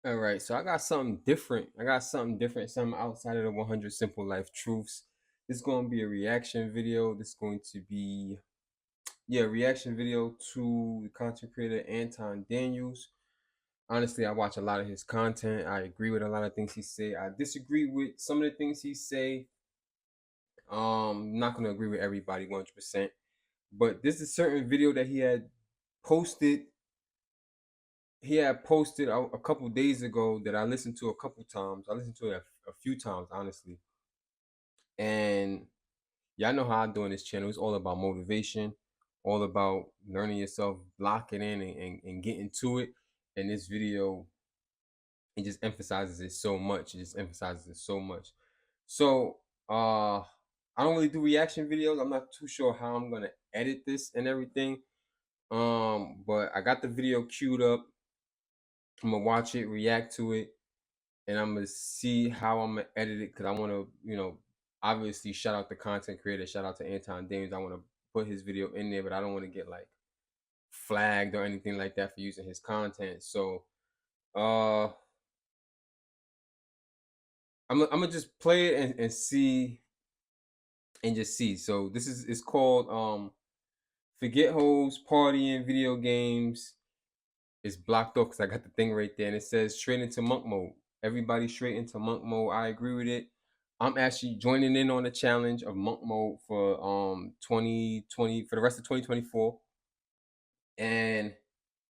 All right, so I got something different. I got something different, something outside of the 100 simple life truths. This is going to be a reaction video. This is going to be, yeah, reaction video to the content creator Anton Daniels. Honestly, I watch a lot of his content. I agree with a lot of things he say. I disagree with some of the things he say. Not gonna agree with everybody 100%. But this is a certain video that posted he had posted a couple days ago that I listened to a couple times. I listened to it a few times, honestly. And y'all know how I do on this channel. It's all about motivation, all about learning yourself, locking in and getting to it. And this video, it just emphasizes it so much. It just emphasizes it so much. So I don't really do reaction videos. I'm not too sure how I'm gonna edit this and everything. But I got the video queued up. I'm gonna watch it, react to it, and I'm gonna see how I'm gonna edit it because I want to, obviously shout out the content creator, shout out to Anton Dames. I want to put his video in there, but I don't want to get like flagged or anything like that for using his content. So, uh, I'm gonna just play it and see and just see. So this is it's called Forget Hoes, Partying, Video Games. It's blocked off because I got the thing right there and it says straight into monk mode. Everybody straight into monk mode. I agree with it. I'm actually joining in on the challenge of monk mode for 2020 for the rest of 2024. And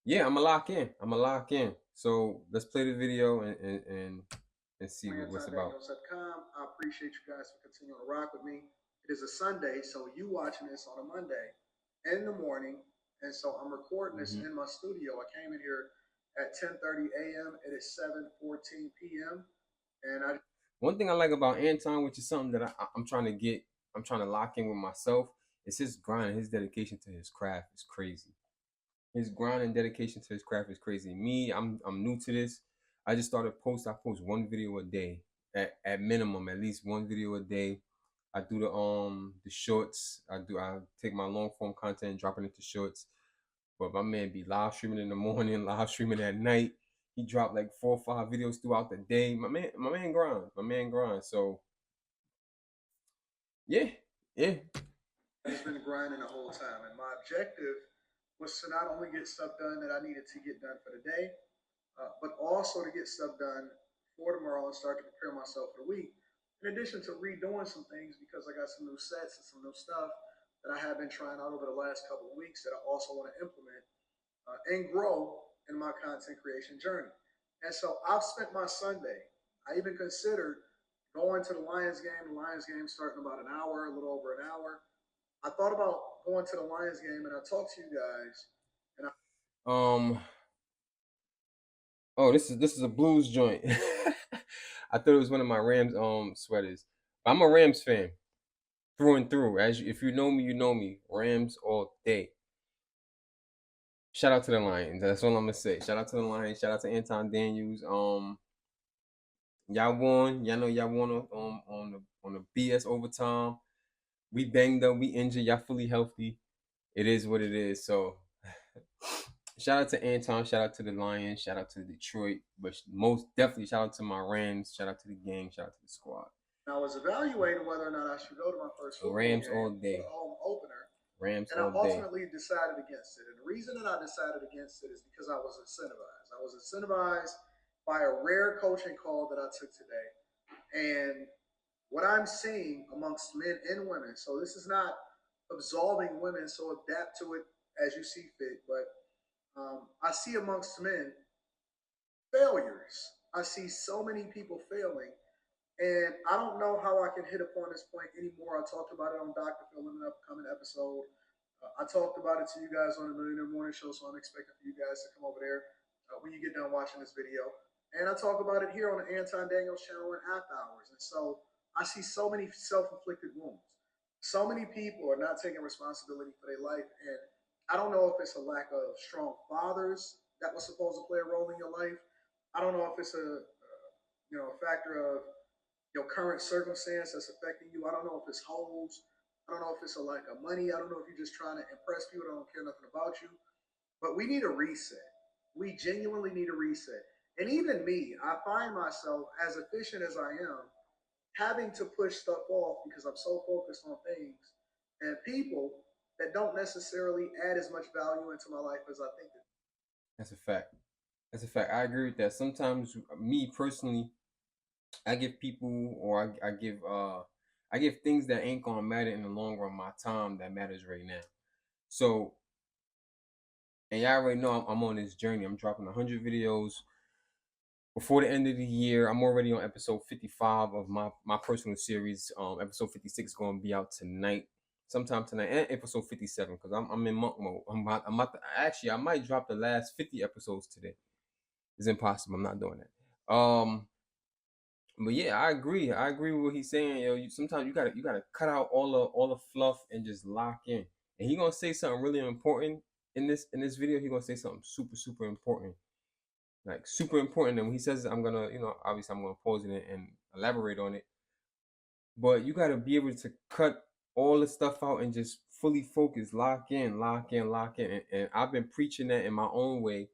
yeah, I'm gonna lock in. I'm gonna lock in. So let's play the video and see what's about. I appreciate you guys for continuing to rock with me. It is a Sunday, so you watching this on a Monday in the morning, and so I'm recording this in my studio. I came in here at 10:30 a.m. It is 7:14 p.m. And one thing I like about Anton, which is something that I'm trying to get, I'm trying to lock in with myself, is his grind, his dedication to his craft is crazy. His grind and dedication to his craft is crazy. Me, I'm new to this. I just started post. I post one video a day at minimum, at least one video a day. I do the shorts. I take my long form content and drop it into shorts. But my man be live streaming in the morning, live streaming at night. He dropped like 4 or 5 videos throughout the day. My man grind. My man grind. So yeah, yeah. He's been grinding the whole time, and my objective was to not only get stuff done that I needed to get done for the day, but also to get stuff done for tomorrow and start to prepare myself for the week. In addition to redoing some things because I got some new sets and some new stuff that I have been trying out over the last couple of weeks that I also want to implement and grow in my content creation journey. And so I've spent my Sunday. I even considered going to the Lions game. The Lions game starting about an hour, a little over an hour. I thought about going to the Lions game, and I talked to you guys. And oh, this is a blues joint. I thought it was one of my Rams sweaters. I'm a Rams fan through and through. If you know me, you know me. Rams all day. Shout out to the Lions. That's all I'm gonna say. Shout out to the Lions. Shout out to Anton Daniels. Y'all won. Y'all know y'all won on the BS overtime. We banged up. We injured. Y'all fully healthy. It is what it is. So shout out to Anton. Shout out to the Lions. Shout out to Detroit. But most definitely shout out to my Rams. Shout out to the gang. Shout out to the squad. I was evaluating whether or not I should go to my first football Rams game, all day. Home opener. Rams and all day. And I ultimately decided against it. And the reason that I decided against it is because I was incentivized. I was incentivized by a rare coaching call that I took today. And what I'm seeing amongst men and women, so this is not absolving women, so adapt to it as you see fit, but I see amongst men failures. I see so many people failing, and I don't know how I can hit upon this point anymore. I talked about it on Dr. Phil in an upcoming episode. I talked about it to you guys on the Millionaire Morning Show, so I'm expecting for you guys to come over there when you get done watching this video. And I talk about it here on the Anton Daniels channel in after hours. And so I see so many self-inflicted wounds. So many people are not taking responsibility for their life. And I don't know if it's a lack of strong fathers that was supposed to play a role in your life. I don't know if it's a factor of your current circumstance that's affecting you. I don't know if it's holes. I don't know if it's a lack of money. I don't know if you're just trying to impress people that don't care nothing about you. But we need a reset. We genuinely need a reset. And even me, I find myself, as efficient as I am, having to push stuff off because I'm so focused on things and people that don't necessarily add as much value into my life as I think that. That's a fact. That's a fact. I agree with that. Sometimes, me personally, I give people, or I give things that ain't gonna matter in the long run my time that matters right now. So, and y'all already know I'm on this journey. I'm dropping 100 videos before the end of the year. I'm already on episode 55 of my personal series. Episode 56 going to be out tonight, sometime tonight, and episode 57 because I'm in monk mode. I'm about to, actually, I might drop the last 50 episodes today. It's impossible. I'm not doing that. But yeah, I agree. I agree with what he's saying. Yo, sometimes you gotta cut out all the fluff and just lock in. And he gonna say something really important in this video. He gonna say something super important, like super important. And when he says it, I'm gonna, obviously I'm gonna pause it and elaborate on it. But you gotta be able to cut all the stuff out and just fully focus, lock in. And I've been preaching that in my own way.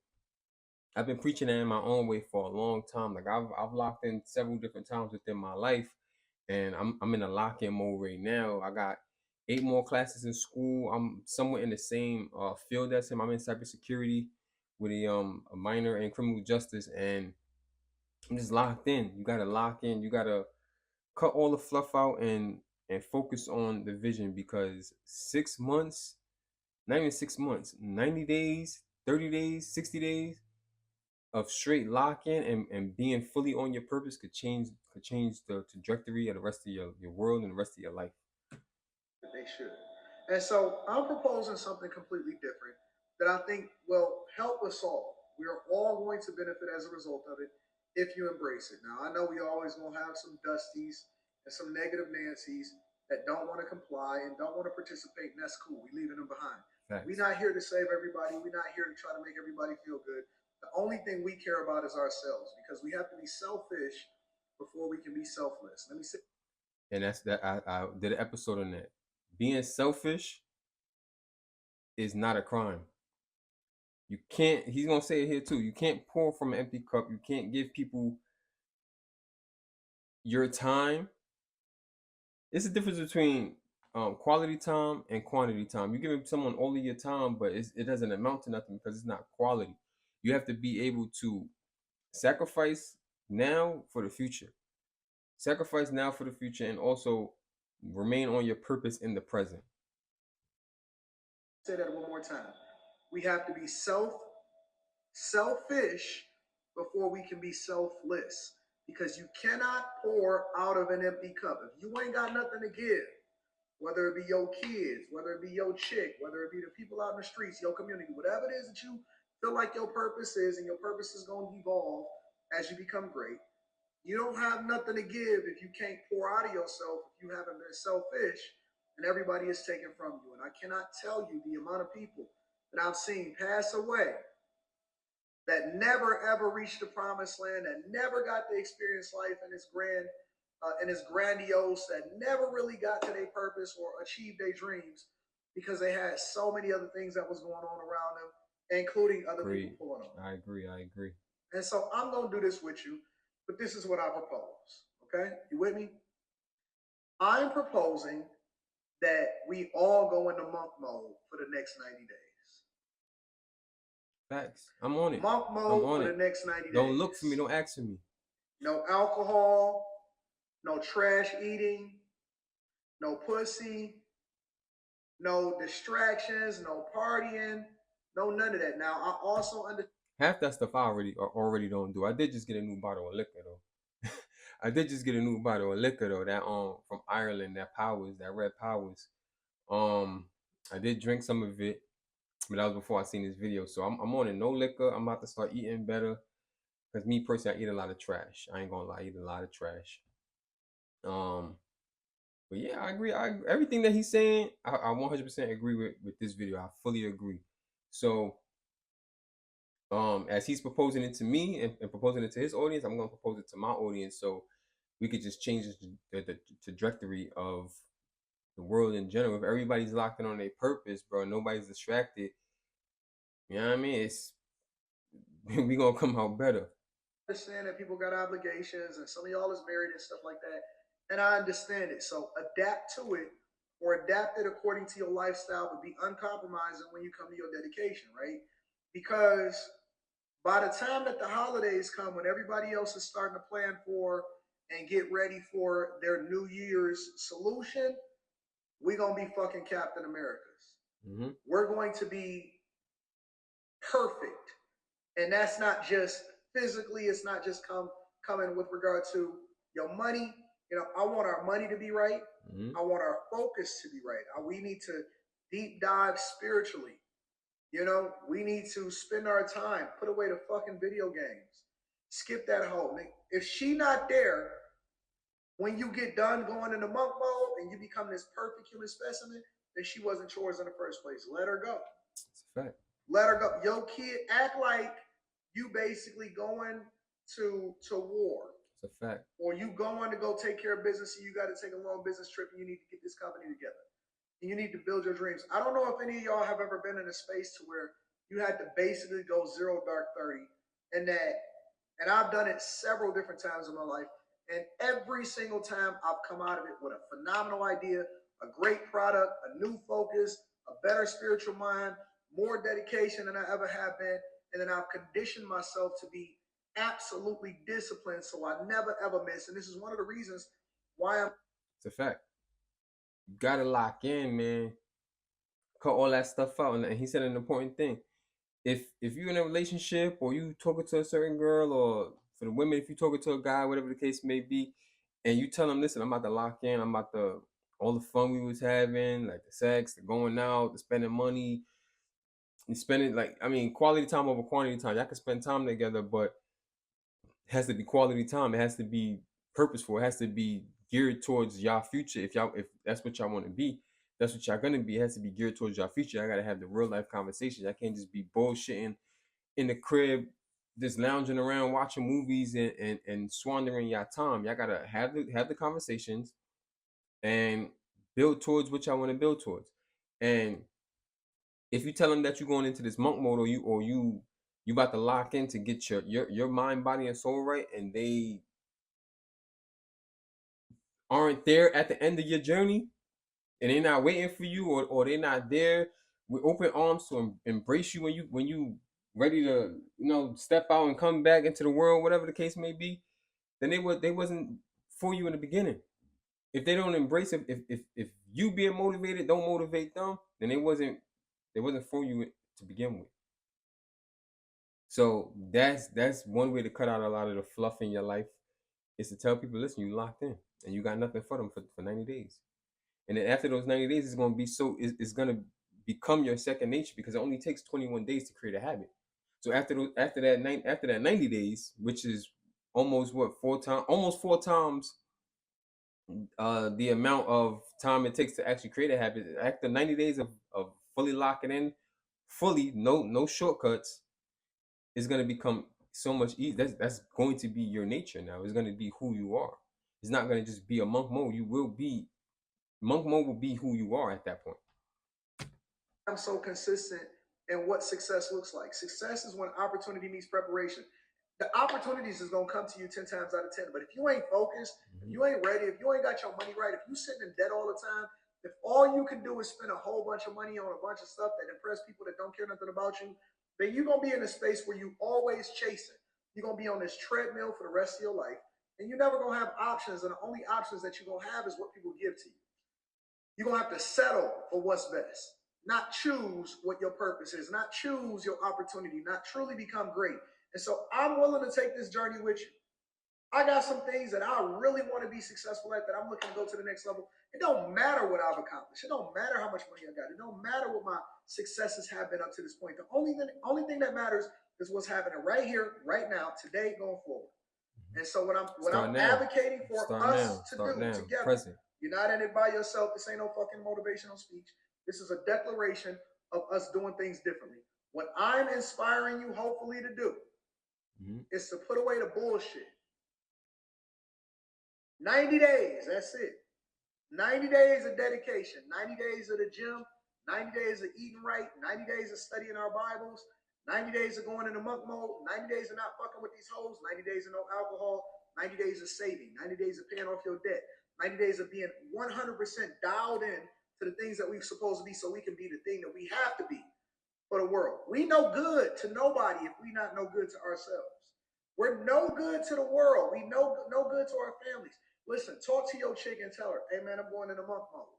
I've been preaching that in my own way for a long time. Like I've locked in several different times within my life, and I'm in a lock in mode right now. I got 8 more classes in school. I'm somewhat in the same field as him. I'm in cybersecurity with a minor in criminal justice, and I'm just locked in. You gotta lock in. You gotta cut all the fluff out and focus on the vision because 6 months, not even 6 months, 90 days, 30 days, 60 days of straight lock in and being fully on your purpose could change the trajectory of the rest of your world and the rest of your life. They should. And so I'm proposing something completely different that I think will help us all. We are all going to benefit as a result of it if you embrace it. Now, I know we always going to have some dusties and some negative Nancy's that don't want to comply and don't want to participate, and that's cool. We're leaving them behind. Facts. We're not here to save everybody. We're not here to try to make everybody feel good. The only thing we care about is ourselves because we have to be selfish before we can be selfless. Let me say. And that's that. I did an episode on that. Being selfish is not a crime. You can't. He's gonna say it here too. You can't pour from an empty cup. You can't give people your time. It's the difference between quality time and quantity time. You give someone all of your time, but it doesn't amount to nothing because it's not quality. You have to be able to sacrifice now for the future. Sacrifice now for the future, and also remain on your purpose in the present. Say that one more time. We have to be selfish before we can be selfless because you cannot pour out of an empty cup. If you ain't got nothing to give, whether it be your kids, whether it be your chick, whether it be the people out in the streets, your community, whatever it is that you feel like your purpose is, and your purpose is going to evolve as you become great, you don't have nothing to give if you can't pour out of yourself, if you haven't been selfish, and everybody is taken from you. And I cannot tell you the amount of people that I've seen pass away that never ever reached the promised land, that never got to experience life in its and its grandiose, that never really got to their purpose or achieved their dreams because they had so many other things that was going on around them, including other people pulling on them. I agree. And so I'm gonna do this with you, but this is what I propose. Okay, you with me? I'm proposing that we all go into monk mode for the next 90 days. Facts. I'm on it. Monk mode for the next 90 days. Don't look for me. Don't ask for me. No alcohol, no trash eating, no pussy, no distractions, no partying, no none of that. Now I also understand half that stuff I already don't do. I did just get a new bottle of liquor though. I did just get a new bottle of liquor though. That from Ireland, that Red Powers. I did drink some of it, but that was before I seen this video. So I'm on it. No liquor. I'm about to start eating better. Cause me personally, I eat a lot of trash. I ain't gonna lie, I eat a lot of trash. But yeah, I agree. Everything that he's saying, I 100% agree with this video. I fully agree. So as he's proposing it to me and proposing it to his audience, I'm gonna propose it to my audience so we could just change the trajectory of the world in general. If everybody's locked in on their purpose, bro, nobody's distracted. You know what I mean? We gonna come out better. understand that people got obligations and some of y'all is married and stuff like that. And I understand it. So adapt to it or adapt it according to your lifestyle, but be uncompromising when you come to your dedication, right? Because by the time that the holidays come, when everybody else is starting to plan for and get ready for their New Year's solution, we're going to be fucking Captain Americas. Mm-hmm. We're going to be perfect. And that's not just physically, it's not just coming with regard to your money. You know, I want our money to be right. Mm-hmm. I want our focus to be right. We need to deep dive spiritually. You know, we need to spend our time, put away the fucking video games. Skip that whole. If she not there, when you get done going into monk mode and you become this perfect human specimen, then she wasn't yours in the first place. Let her go. It's a fact. Let her go. Your kid act like you basically going to war. It's a fact. Or you going to go take care of business and you got to take a long business trip and you need to get this company together. And you need to build your dreams. I don't know if any of y'all have ever been in a space to where you had to basically go 0 dark 30 and I've done it several different times in my life. And every single time I've come out of it with a phenomenal idea, a great product, a new focus, a better spiritual mind, more dedication than I ever have been. And then I've conditioned myself to be absolutely disciplined so I never ever miss. And this is one of the reasons why I'm. It's a fact. You gotta lock in, man. Cut all that stuff out. And he said an important thing. If you're in a relationship or you talking to a certain girl, or for the women, if you talking to a guy, whatever the case may be, and you tell them, listen, I'm about to lock in, I'm about to all the fun we was having, like the sex, the going out, the spending money, and spending quality time over quantity time. Y'all can spend time together, but it has to be quality time. It has to be purposeful. It has to be geared towards y'all future. If that's what y'all want to be, that's what y'all gonna be. It has to be geared towards y'all future. I gotta have the real life conversations. I can't just be bullshitting in the crib, just lounging around watching movies and squandering your time. Y'all gotta have the conversations and build towards what y'all want to build towards. And if you tell them that you're going into this monk mode, or you about to lock in to get your mind, body, and soul right, and they aren't there at the end of your journey, and they're not waiting for you, or they're not there with open arms to embrace you when you ready to step out and come back into the world, whatever the case may be, then they wasn't for you in the beginning. If they don't embrace it, if you being motivated don't motivate them, then they wasn't for you to begin with. So that's one way to cut out a lot of the fluff in your life, is to tell people, listen, you locked in and you got nothing for them for 90 days. And then after those 90 days, it's going to be it's going to become your second nature, because it only takes 21 days to create a habit. So after that 90 days, which is almost four times the amount of time it takes to actually create a habit. After 90 days of fully locking in, fully no shortcuts, it's going to become so much easier. That's going to be your nature now. It's going to be who you are. It's not going to just be a monk mode. Monk mode will be who you are at that point. I'm so consistent in what success looks like. Success is when opportunity meets preparation. The opportunities is gonna come to you 10 times out of 10. But if you ain't focused, if you ain't ready, if you ain't got your money right, if you sitting in debt all the time, if all you can do is spend a whole bunch of money on a bunch of stuff that impress people that don't care nothing about you, then you're gonna be in a space where you always chasing. You're gonna be on this treadmill for the rest of your life, and you're never gonna have options. And the only options that you're gonna have is what people give to you. You're gonna have to settle for what's best, not choose what your purpose is, not choose your opportunity, not truly become great. And so I'm willing to take this journey with you. I got some things that I really want to be successful at, that I'm looking to go to the next level. It don't matter what I've accomplished. It don't matter how much money I got. It don't matter what my successes have been up to this point. The only thing that matters is what's happening right here, right now, today, going forward. And so what I'm advocating for us to do together. Present. You're not in it by yourself. This ain't no fucking motivational speech. This is a declaration of us doing things differently. What I'm inspiring you, hopefully, to do is to put away the bullshit. 90 days, that's it. 90 days of dedication, 90 days of the gym, 90 days of eating right, 90 days of studying our Bibles, 90 days of going into monk mode, 90 days of not fucking with these hoes, 90 days of no alcohol, 90 days of saving, 90 days of paying off your debt, 90 days of being 100% dialed in to the things that we're supposed to be so we can be the thing that we have to be for the world. We no good to nobody if we not no good to ourselves. We're no good to the world. We no good to our families. Listen, talk to your chick and tell her, hey man, I'm going into monk mode.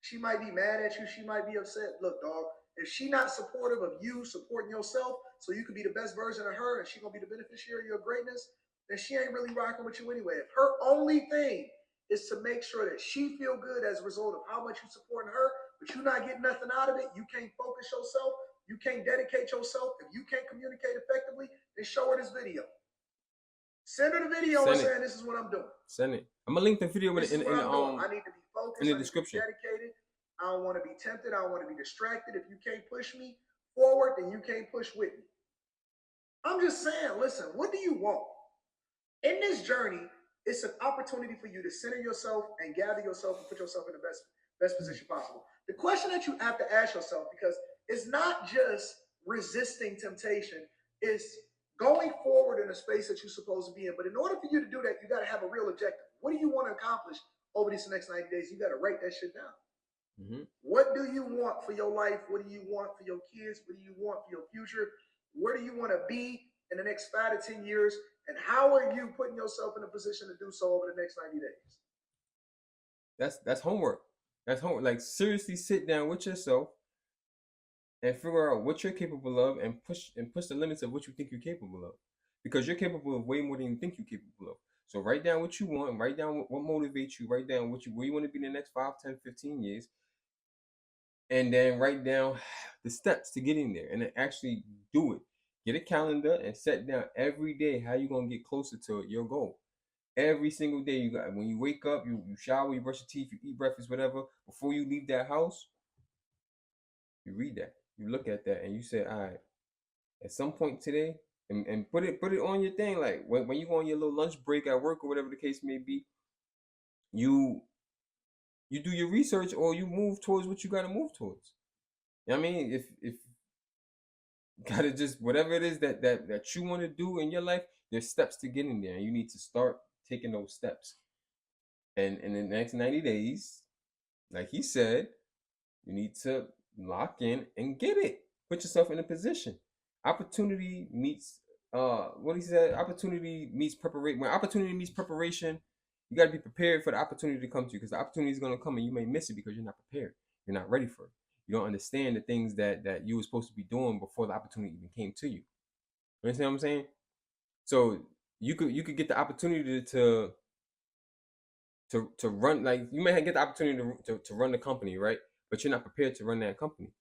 She might be mad at you. She might be upset. Look, dog, if she not supportive of you supporting yourself so you can be the best version of her and she going to be the beneficiary of your greatness, then she ain't really rocking with you anyway. If her only thing is to make sure that she feel good as a result of how much you supporting her, but you not getting nothing out of it, you can't focus yourself, you can't dedicate yourself, if you can't communicate effectively, then show her this video. Send her the video saying this is what I'm doing. Send it. I'm gonna link the video in the I need to be focused. in the description. Dedicated. I don't want to be tempted. I don't want to be distracted. If you can't push me forward, then you can't push with me. I'm just saying, listen, what do you want? In this journey, it's an opportunity for you to center yourself and gather yourself and put yourself in the best position possible. The question that you have to ask yourself, because it's not just resisting temptation, it's going forward in a space that you're supposed to be in. But in order for you to do that, you got to have a real objective. What do you want to accomplish over these next 90 days? You got to write that shit down. What do you want for your life? What do you want for your kids? What do you want for your future? Where do you want to be in the next 5 to 10 years? And how are you putting yourself in a position to do so over the next 90 days? That's homework. That's homework. Like, seriously, sit down with yourself and figure out what you're capable of and push the limits of what you think you're capable of. Because you're capable of way more than you think you're capable of. So write down what you want, write down what motivates you, write down where you want to be in the next 5, 10, 15 years. And then write down the steps to getting there and then actually do it. Get a calendar and set down every day how you're going to get closer to your goal. Every single day, you got, when you wake up, you shower, you brush your teeth, you eat breakfast, whatever. Before you leave that house, you read that, you look at that, and you say, all right, at some point today, and put it on your thing. Like when you go on your little lunch break at work or whatever the case may be, you do your research or you move towards what you got to move towards. You know what I mean? If gotta just whatever it is that you want to do in your life, there's steps to getting there, and you need to start taking those steps. And in the next 90 days, like he said, you need to lock in and get it. Put yourself in a position. Opportunity meets what he said. Opportunity meets preparation. When opportunity meets preparation, you got to be prepared for the opportunity to come to you, because the opportunity is going to come and you may miss it because you're not prepared. You're not ready for it. You don't understand the things that you were supposed to be doing before the opportunity even came to you. You understand what I'm saying? So you could get the opportunity to run, like you may get the opportunity to run the company, right? But you're not prepared to run that company.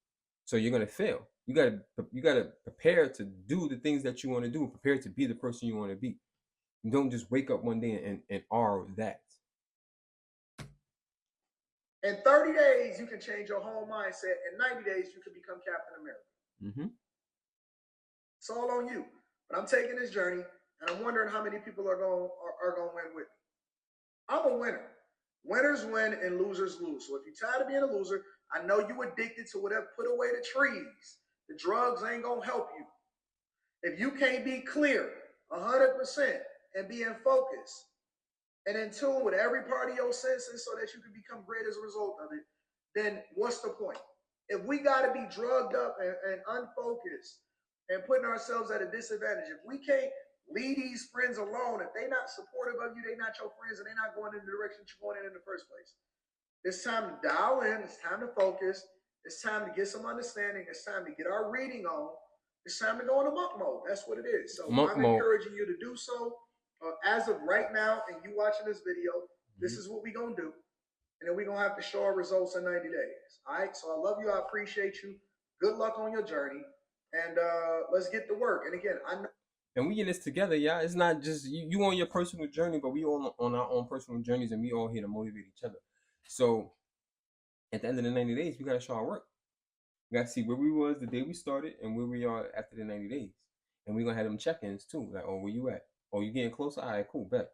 So you're gonna fail. You gotta prepare to do the things that you want to do, prepare to be the person you want to be. You don't just wake up one day and are that. In 30 days, you can change your whole mindset. In 90 days, you can become Captain America. It's all on you. But I'm taking this journey, and I'm wondering how many people are going to win with me. I'm a winner. Winners win and losers lose. So if you're tired of being a loser, I know you addicted to whatever. Put away the trees. The drugs ain't going to help you. If you can't be clear 100% and be in focus and in tune with every part of your senses so that you can become great as a result of it, then what's the point? If we got to be drugged up and unfocused and putting ourselves at a disadvantage, if we can't leave these friends alone, if they're not supportive of you, they're not your friends, and they're not going in the direction that you're going in the first place. It's time to dial in. It's time to focus. It's time to get some understanding. It's time to get our reading on. It's time to go into monk mode. That's what it is. So I'm encouraging you to do so. As of right now, and you watching this video, this is what we're going to do. And then we're going to have to show our results in 90 days. All right? So I love you. I appreciate you. Good luck on your journey. And let's get to work. And again, I know. And we in this together, yeah. It's not just you on your personal journey, but we all on our own personal journeys, and we all here to motivate each other. So at the end of the 90 days, we got to show our work. We got to see where we was the day we started and where we are after the 90 days. And we're going to have them check-ins too. Like, oh, where you at? Oh, you getting closer? All right, cool, bet.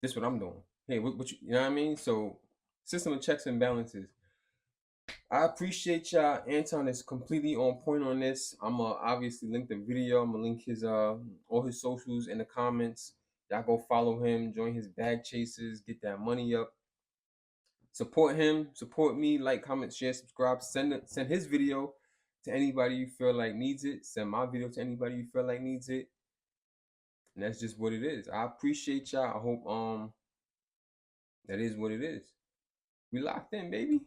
This is what I'm doing. Hey, what you know what I mean? So system of checks and balances. I appreciate y'all. Anton is completely on point on this. I'ma obviously link the video. I'm gonna link his all his socials in the comments. Y'all go follow him, join his bag chases, get that money up. Support him, support me, like, comment, share, subscribe. Send his video to anybody you feel like needs it. Send my video to anybody you feel like needs it. And that's just what it is. I appreciate y'all. I hope that is what it is. We locked in, baby.